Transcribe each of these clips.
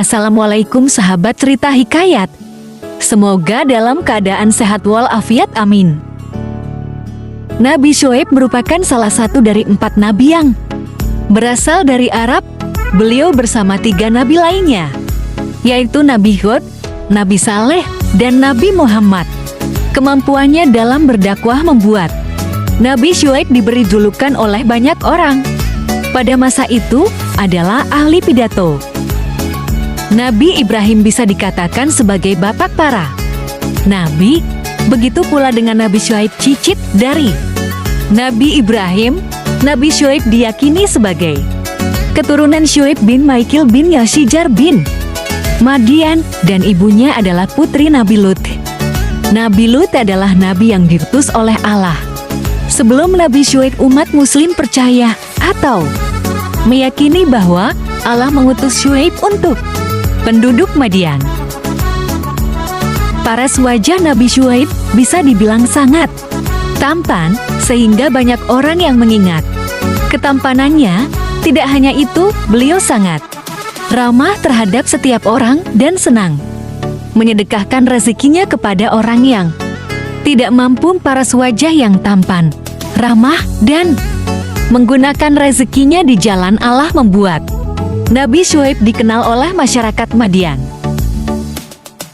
Assalamualaikum sahabat cerita hikayat. Semoga dalam keadaan sehat walafiat, amin. Nabi Syuaib merupakan salah satu dari 4 nabi yang berasal dari Arab. Beliau bersama 3 nabi lainnya, yaitu Nabi Hud, Nabi Saleh, dan Nabi Muhammad. Kemampuannya dalam berdakwah membuat Nabi Syuaib diberi julukan oleh banyak orang pada masa itu adalah ahli pidato. Nabi Ibrahim bisa dikatakan sebagai bapak para nabi, begitu pula dengan Nabi Syuaib, cicit dari Nabi Ibrahim. Nabi Syuaib diyakini sebagai keturunan Syuaib bin Maikil bin Yashijar bin Madian, dan ibunya adalah putri Nabi Lut. Nabi Lut adalah nabi yang diutus oleh Allah. Sebelum Nabi Syuaib, umat muslim percaya atau meyakini bahwa Allah mengutus Syuaib untuk penduduk Madian. Paras wajah Nabi Syuaib bisa dibilang sangat tampan, sehingga banyak orang yang mengingat ketampanannya. Tidak hanya itu, beliau sangat ramah terhadap setiap orang dan senang menyedekahkan rezekinya kepada orang yang tidak mampu. Paras wajah yang tampan, ramah, dan menggunakan rezekinya di jalan Allah membuat Nabi Syuaib dikenal oleh masyarakat Madian.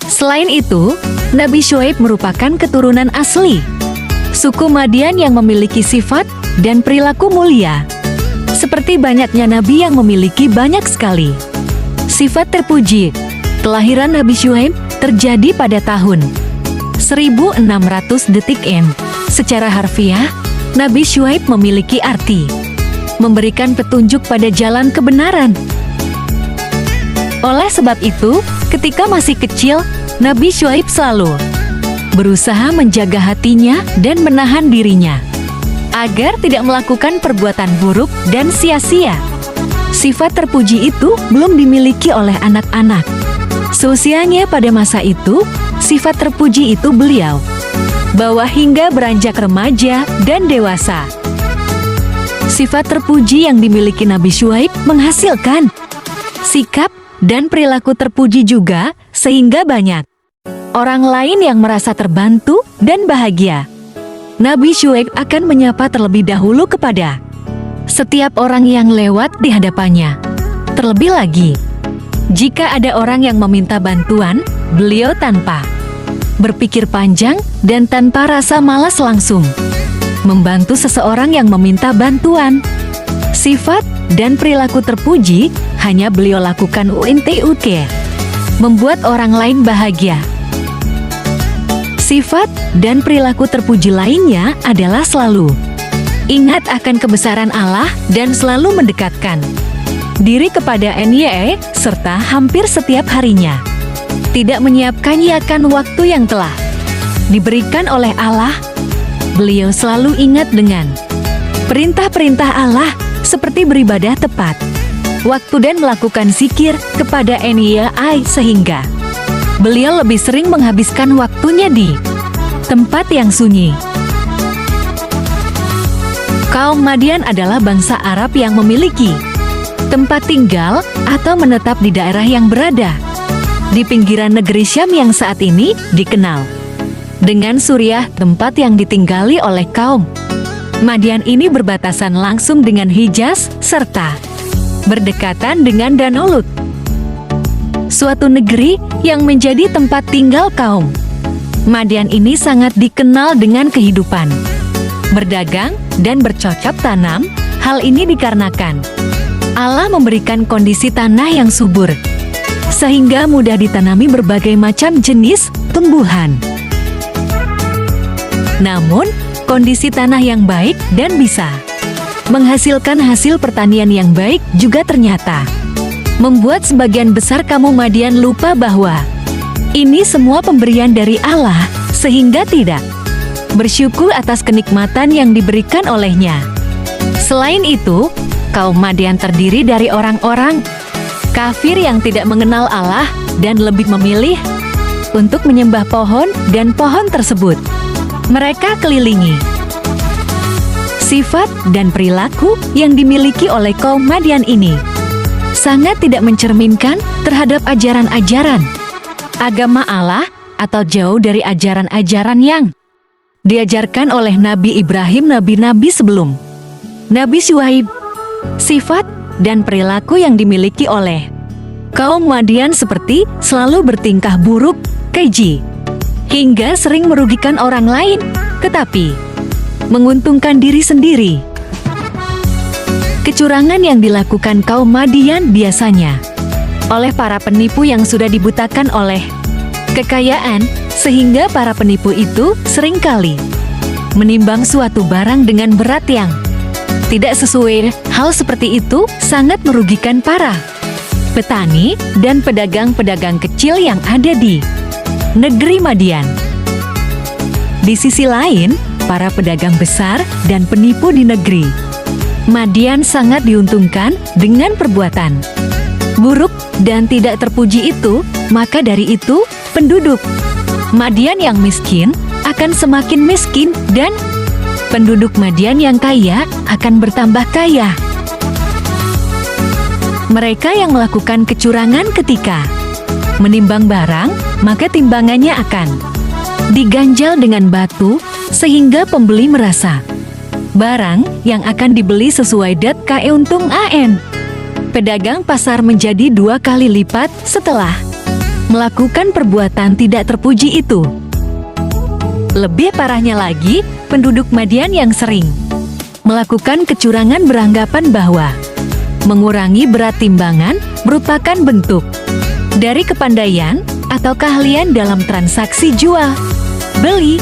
Selain itu, Nabi Syuaib merupakan keturunan asli suku Madian yang memiliki sifat dan perilaku mulia. Seperti banyaknya nabi yang memiliki banyak sekali sifat terpuji, kelahiran Nabi Syuaib terjadi pada tahun 1600 DTM. Secara harfiah, Nabi Syuaib memiliki arti memberikan petunjuk pada jalan kebenaran. Oleh sebab itu, ketika masih kecil, Nabi Syuaib selalu berusaha menjaga hatinya dan menahan dirinya agar tidak melakukan perbuatan buruk dan sia-sia. Sifat terpuji itu belum dimiliki oleh anak-anak seusianya pada masa itu. Sifat terpuji itu beliau bawa hingga beranjak remaja dan dewasa. Sifat terpuji yang dimiliki Nabi Syuaib menghasilkan sikap dan perilaku terpuji juga, sehingga banyak orang lain yang merasa terbantu dan bahagia. Nabi Syuaib akan menyapa terlebih dahulu kepada setiap orang yang lewat di hadapannya. Terlebih lagi, jika ada orang yang meminta bantuan, beliau tanpa berpikir panjang dan tanpa rasa malas langsung membantu seseorang yang meminta bantuan. Sifat dan perilaku terpuji hanya beliau lakukan untuk membuat orang lain bahagia. Sifat dan perilaku terpuji lainnya adalah selalu ingat akan kebesaran Allah dan selalu mendekatkan diri kepada NYE, serta hampir setiap harinya tidak menyiapkan waktu yang telah diberikan oleh Allah. Beliau selalu ingat dengan perintah-perintah Allah, seperti beribadah tepat waktu dan melakukan zikir kepada NYE, sehingga beliau lebih sering menghabiskan waktunya di tempat yang sunyi. Kaum Madian adalah bangsa Arab yang memiliki tempat tinggal atau menetap di daerah yang berada di pinggiran negeri Syam yang saat ini dikenal dengan Suriah. Tempat yang ditinggali oleh kaum Madian ini berbatasan langsung dengan Hijaz serta berdekatan dengan Danau Lut, suatu negeri yang menjadi tempat tinggal kaum Madian ini sangat dikenal dengan kehidupan berdagang dan bercocok tanam. Hal ini dikarenakan Allah memberikan kondisi tanah yang subur, sehingga mudah ditanami berbagai macam jenis tumbuhan. Namun, kondisi tanah yang baik dan bisa menghasilkan hasil pertanian yang baik juga ternyata membuat sebagian besar kaum Madian lupa bahwa ini semua pemberian dari Allah, sehingga tidak bersyukur atas kenikmatan yang diberikan olehnya. Selain itu, kaum Madian terdiri dari orang-orang kafir yang tidak mengenal Allah dan lebih memilih untuk menyembah pohon, dan pohon tersebut mereka kelilingi. Sifat dan perilaku yang dimiliki oleh kaum Madian ini sangat tidak mencerminkan terhadap ajaran-ajaran agama Allah atau jauh dari ajaran-ajaran yang diajarkan oleh Nabi Ibrahim, nabi-nabi sebelum Nabi Syuaib. Sifat dan perilaku yang dimiliki oleh kaum Madian seperti selalu bertingkah buruk, keji, hingga sering merugikan orang lain, tetapi menguntungkan diri sendiri. Kecurangan yang dilakukan kaum Madian biasanya oleh para penipu yang sudah dibutakan oleh kekayaan, sehingga para penipu itu seringkali menimbang suatu barang dengan berat yang tidak sesuai. Hal seperti itu sangat merugikan para petani dan pedagang-pedagang kecil yang ada di negeri Madian. Di sisi lain, para pedagang besar dan penipu di negeri Madian sangat diuntungkan dengan perbuatan buruk dan tidak terpuji itu. Maka dari itu, penduduk Madian yang miskin akan semakin miskin dan penduduk Madian yang kaya akan bertambah kaya. Mereka yang melakukan kecurangan ketika menimbang barang, maka timbangannya akan diganjal dengan batu, sehingga pembeli merasa barang yang akan dibeli sesuai KE untung AN. Pedagang pasar menjadi 2 kali lipat setelah melakukan perbuatan tidak terpuji itu. Lebih parahnya lagi, penduduk Madian yang sering melakukan kecurangan beranggapan bahwa mengurangi berat timbangan merupakan bentuk dari kepandaian atau keahlian dalam transaksi jual beli.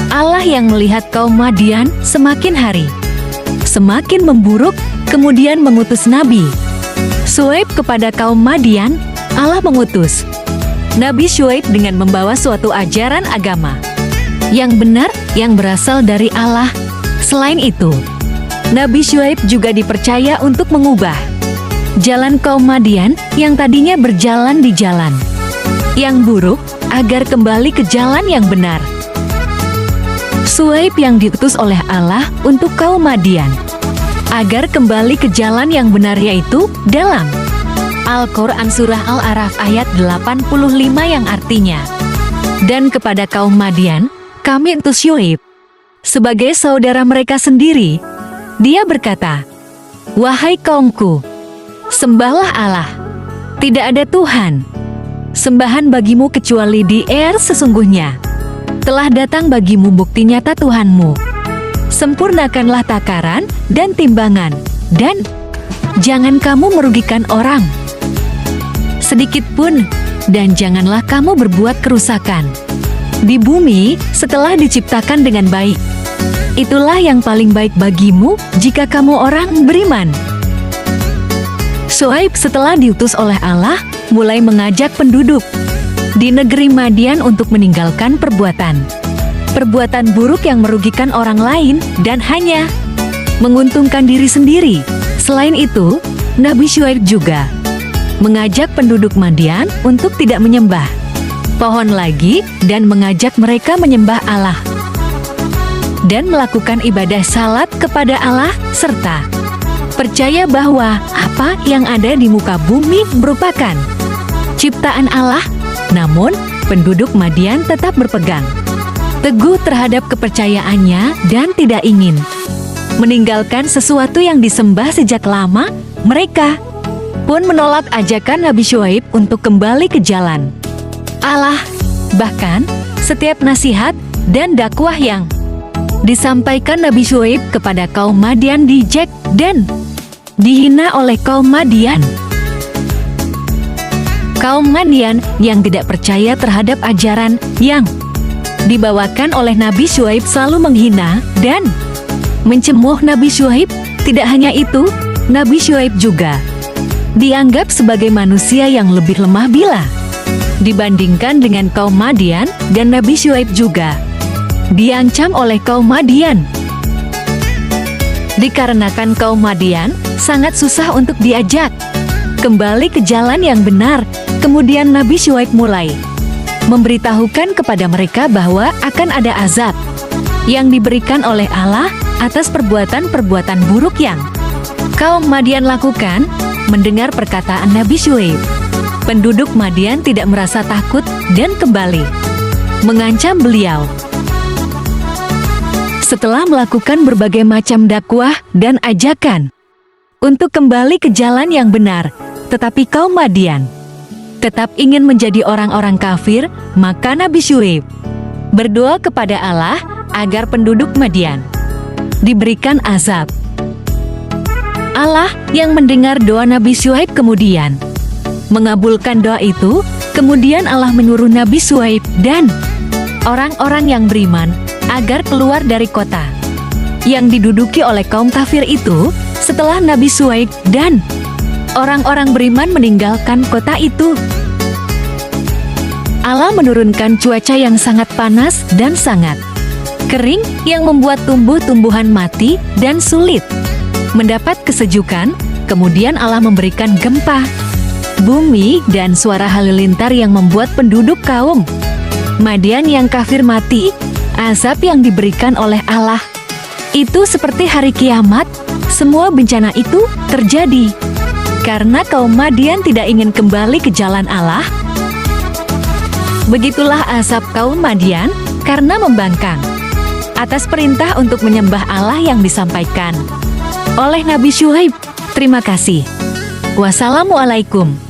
Allah yang melihat kaum Madian semakin hari semakin memburuk, kemudian mengutus Nabi Syuaib kepada kaum Madian. Allah mengutus Nabi Syuaib dengan membawa suatu ajaran agama yang benar yang berasal dari Allah. Selain itu, Nabi Syuaib juga dipercaya untuk mengubah jalan kaum Madian yang tadinya berjalan di jalan yang buruk agar kembali ke jalan yang benar. Syuaib yang diutus oleh Allah untuk kaum Madian agar kembali ke jalan yang benar, yaitu dalam Al-Quran Surah Al-A'raf ayat 85 yang artinya, dan kepada kaum Madian kami utus Syuaib sebagai saudara mereka sendiri. Dia berkata, "Wahai kaumku, sembahlah Allah. Tidak ada Tuhan sembahan bagimu kecuali Dia. Sesungguhnya telah datang bagimu bukti nyata Tuhanmu. Sempurnakanlah takaran dan timbangan, dan jangan kamu merugikan orang sedikit pun, dan janganlah kamu berbuat kerusakan di bumi setelah diciptakan dengan baik. Itulah yang paling baik bagimu jika kamu orang beriman." Syuaib setelah diutus oleh Allah mulai mengajak penduduk di negeri Madian untuk meninggalkan perbuatan buruk yang merugikan orang lain dan hanya menguntungkan diri sendiri. Selain itu, Nabi Syuaib juga mengajak penduduk Madian untuk tidak menyembah pohon lagi dan mengajak mereka menyembah Allah dan melakukan ibadah salat kepada Allah, serta percaya bahwa apa yang ada di muka bumi merupakan ciptaan Allah. Namun, penduduk Madian tetap berpegang teguh terhadap kepercayaannya dan tidak ingin meninggalkan sesuatu yang disembah sejak lama. Mereka pun menolak ajakan Nabi Syuaib untuk kembali ke jalan Allah. Bahkan, setiap nasihat dan dakwah yang disampaikan Nabi Syuaib kepada kaum Madian dijek dan dihina oleh kaum Madian. Kaum Madian yang tidak percaya terhadap ajaran yang dibawakan oleh Nabi Syuaib selalu menghina dan mencemuh Nabi Syuaib. Tidak hanya itu, Nabi Syuaib juga dianggap sebagai manusia yang lebih lemah bila dibandingkan dengan kaum Madian, dan Nabi Syuaib juga diancam oleh kaum Madian. Dikarenakan kaum Madian sangat susah untuk diajak kembali ke jalan yang benar, kemudian Nabi Syuaib mulai memberitahukan kepada mereka bahwa akan ada azab yang diberikan oleh Allah atas perbuatan-perbuatan buruk yang kaum Madian lakukan mendengar perkataan Nabi Syuaib? Penduduk Madian tidak merasa takut dan kembali mengancam beliau. Setelah melakukan berbagai macam dakwah dan ajakan untuk kembali ke jalan yang benar, tetapi kaum Madian tetap ingin menjadi orang-orang kafir, maka Nabi Syuaib berdoa kepada Allah agar penduduk Madian diberikan azab. Allah yang mendengar doa Nabi Syuaib kemudian mengabulkan doa itu. Kemudian Allah menyuruh Nabi Syuaib dan orang-orang yang beriman agar keluar dari kota yang diduduki oleh kaum kafir itu. Setelah Nabi Syuaib dan orang-orang beriman meninggalkan kota itu, Allah menurunkan cuaca yang sangat panas dan sangat kering yang membuat tumbuh-tumbuhan mati dan sulit mendapat kesejukan. Kemudian Allah memberikan gempa bumi dan suara halilintar yang membuat penduduk kaum Madian yang kafir mati. Azab yang diberikan oleh Allah itu seperti hari kiamat. Semua bencana itu terjadi karena kaum Madian tidak ingin kembali ke jalan Allah. Begitulah azab kaum Madian karena membangkang atas perintah untuk menyembah Allah yang disampaikan oleh Nabi Syuaib. Terima kasih. Wassalamualaikum.